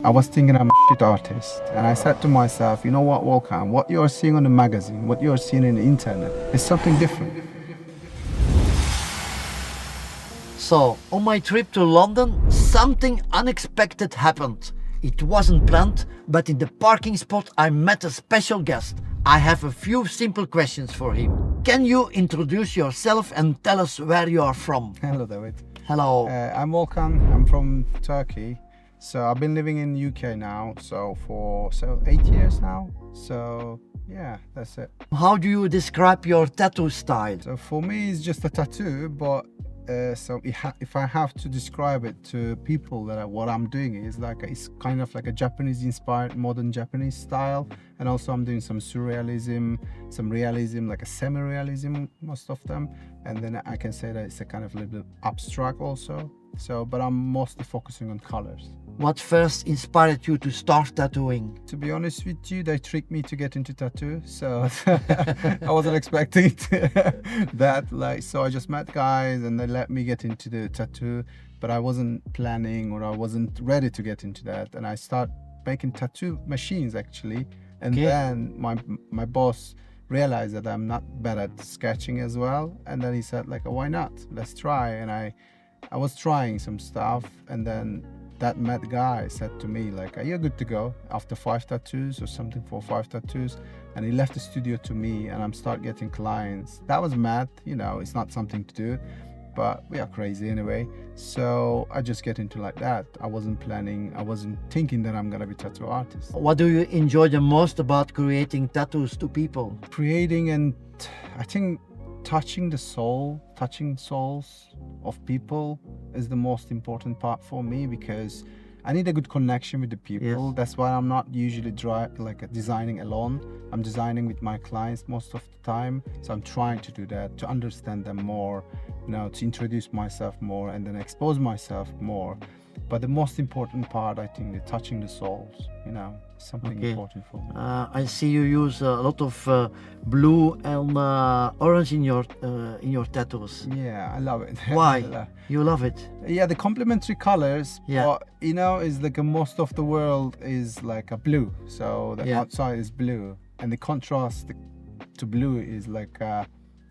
I was thinking I'm a shit artist, and I said to myself, you know what, Volkan, what you are seeing on the magazine, what you are seeing in the internet is something different. So, on my trip to London, something unexpected happened. It wasn't planned, but in the parking spot I met a special guest. I have a few simple questions for him. Can you introduce yourself and tell us where you are from? Hello, David. Hello. I'm Volkan. I'm from Turkey. So I've been living in UK now, for 8 years now. So yeah, that's it. How do you describe your tattoo style? So for me, it's just a tattoo, but if I have to describe it to people what I'm doing is like it's kind of like a Japanese-inspired modern Japanese style, and also I'm doing some surrealism, some realism, like a semi-realism, most of them, and then I can say that it's a kind of a little bit abstract also. So, but I'm mostly focusing on colors. What first inspired you to start tattooing? To be honest with you, they tricked me to get into tattoo, so I wasn't expecting that. So I just met guys and they let me get into the tattoo, but I wasn't planning or I wasn't ready to get into that. And I start making tattoo machines actually, and then my boss realized that I'm not bad at sketching as well, and then he said like, why not? Let's try. And I was trying some stuff, and then that mad guy said to me like, are you good to go after 5 tattoos or something, for 5 tattoos? And he left the studio to me, and I'm start getting clients. That was mad, it's not something to do, but we are crazy anyway. So I just get into like that. I wasn't planning, I wasn't thinking that I'm gonna be tattoo artist. What do you enjoy the most about creating tattoos to people? Creating, and I think touching souls of people is the most important part for me, because I need a good connection with the people. Yes. That's why I'm not usually designing alone. I'm designing with my clients most of the time. So I'm trying to do that, to understand them more, to introduce myself more and then expose myself more. But the most important part, I think, is touching the souls, something important for me. I see you use a lot of blue and orange in your tattoos. Yeah, I love it. Why? You love it? Yeah, the complementary colors. Yeah. But, is like most of the world is like a blue. So the outside is blue, and the contrast to blue is like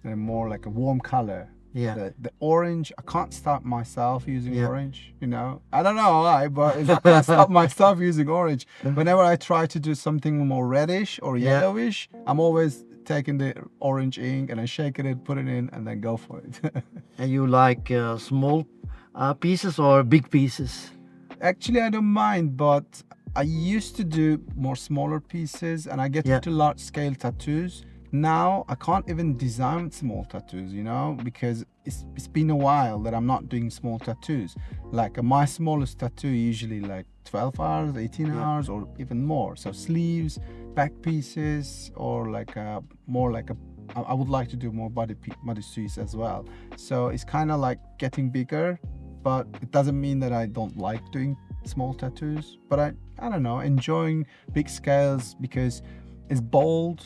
more like a warm color. Yeah. The orange, I can't stop myself using orange, I don't know why, but I can't stop myself using orange. Whenever I try to do something more reddish or yellowish, I'm always taking the orange ink and I shake it, put it in, and then go for it. And you like small pieces or big pieces? Actually, I don't mind, but I used to do more smaller pieces, and I get into large scale tattoos. Now I can't even design small tattoos, because it's been a while that I'm not doing small tattoos. Like my smallest tattoo usually like 12 hours, 18 hours, or even more. So sleeves, back pieces, or I would like to do more bodysuits as well. So it's kind of like getting bigger, but it doesn't mean that I don't like doing small tattoos. But I don't know, enjoying big scales because it's bold.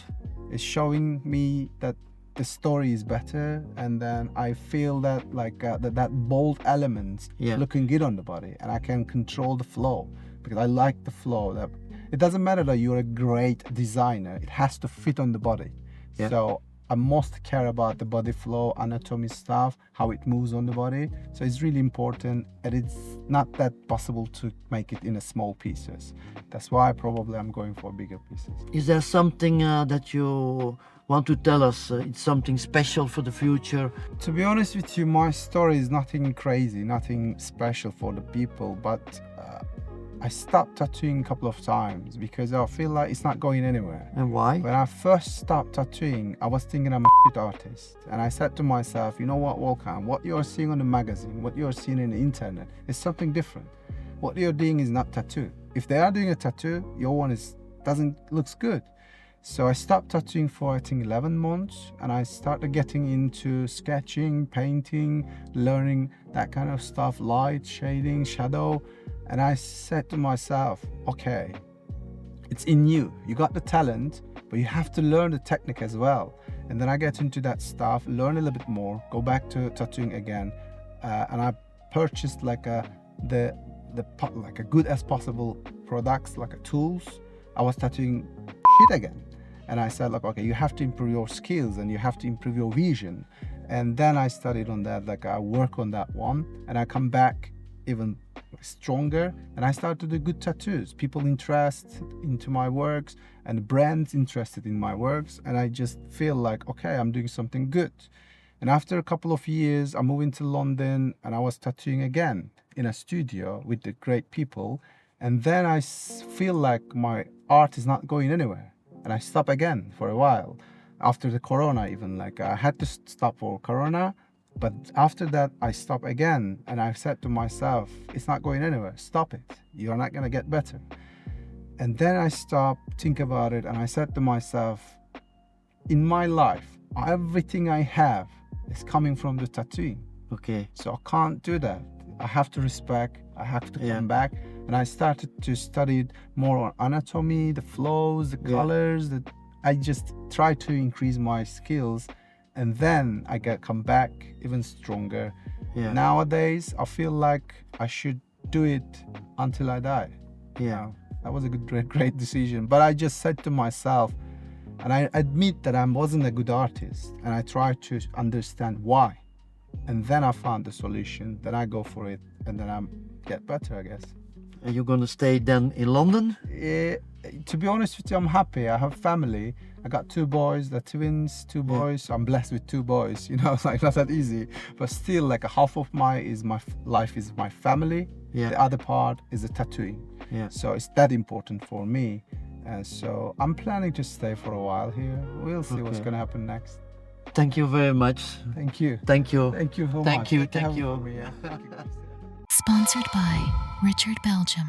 It's showing me that the story is better, and then I feel that that bold elements looking good on the body, and I can control the flow because I like the flow. That it doesn't matter that you're a great designer; it has to fit on the body. Yeah. So I most care about the body flow, anatomy stuff, how it moves on the body. So it's really important, and it's not that possible to make it in a small pieces. That's why probably I'm going for bigger pieces. Is there something that you want to tell us? It's something special for the future? To be honest with you, my story is nothing crazy, nothing special for the people, but I stopped tattooing a couple of times because I feel like it's not going anywhere. And why? When I first stopped tattooing, I was thinking I'm a shit artist. And I said to myself, you know what, Volkan, what you are seeing on the magazine, what you are seeing in the internet is something different. What you're doing is not tattoo. If they are doing a tattoo, your one looks good. So I stopped tattooing for I think 11 months, and I started getting into sketching, painting, learning that kind of stuff, light, shading, shadow. And I said to myself, okay, it's in you. You got the talent, but you have to learn the technique as well. And then I get into that stuff, learn a little bit more, go back to tattooing again. And I purchased like a good as possible products, like tools, I was tattooing shit again. And I said, like, okay, you have to improve your skills and you have to improve your vision. And then I studied on that, like I work on that one, and I come back even stronger, and I started to do good tattoos. People interested into my works and brands interested in my works, and I just feel like, okay, I'm doing something good. And after a couple of years, I moved into London and I was tattooing again in a studio with the great people. And then I feel like my art is not going anywhere. And I stop again for a while. After the Corona even, like I had to stop for Corona. But after that, I stopped again. And I said to myself, it's not going anywhere. Stop it. You're not going to get better. And then I stopped, think about it. And I said to myself, in my life, everything I have is coming from the tattooing. Okay. So I can't do that. I have to respect, I have to come back. And I started to study more on anatomy, the flows, the colors. I just try to increase my skills, and then I come back even stronger. Nowadays, I feel like I should do it until I die. That was a great decision. But I just said to myself, and I admit that I wasn't a good artist, and I tried to understand why. And then I found the solution, then I go for it, and then I get better, I guess. Are you gonna stay then in London? To be honest with you, I'm happy. I have family. I got 2 boys, they're twins, 2 boys. I'm blessed with 2 boys, you know, it's like not that easy. But still, like half of my life is my family. The other part is the tattooing. So it's that important for me. And so I'm planning to stay for a while here. We'll see what's gonna happen next. Thank you very much. Thank you. Thank you. Thank you so much. Thank you. Thank you. Sponsored by Richard Belgium.